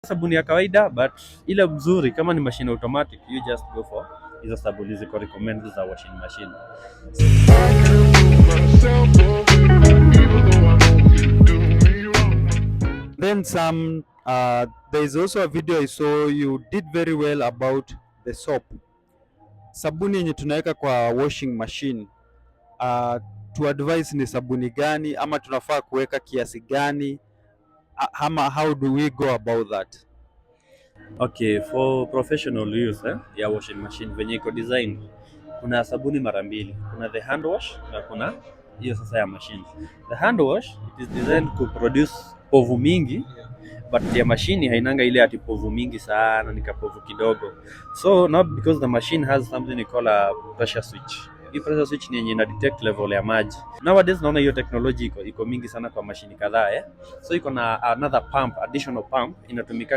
sabuni ya kawaida, but ile mzuri kama ni machine automatic, you just go for hizo sabuni ziko recommended za washing machine. Then there is also a video I saw you did very well about the soap. Sabuni yenye tunaweka kwa washing machine. To advise ni sabuni gani ama tunafaa kuweka kiasi gani? Ama how do we go about that? Okay, for professional use ya washing machine venye iko design, kuna sabuni mara mbili. Kuna the hand wash na kuna hiyo sasa ya machine. The hand wash it is designed to produce povu mingi, but ya machine hainanga ile ati povu mingi sana, ni kapovu kidogo. So now because the machine has something we call a pressure switch. Hii pressure switch ni yenye ina detect level ya maji. Nowadays naona hiyo technology iko mingi sana kwa machine kadhaa So iko na another pump, additional pump inatumika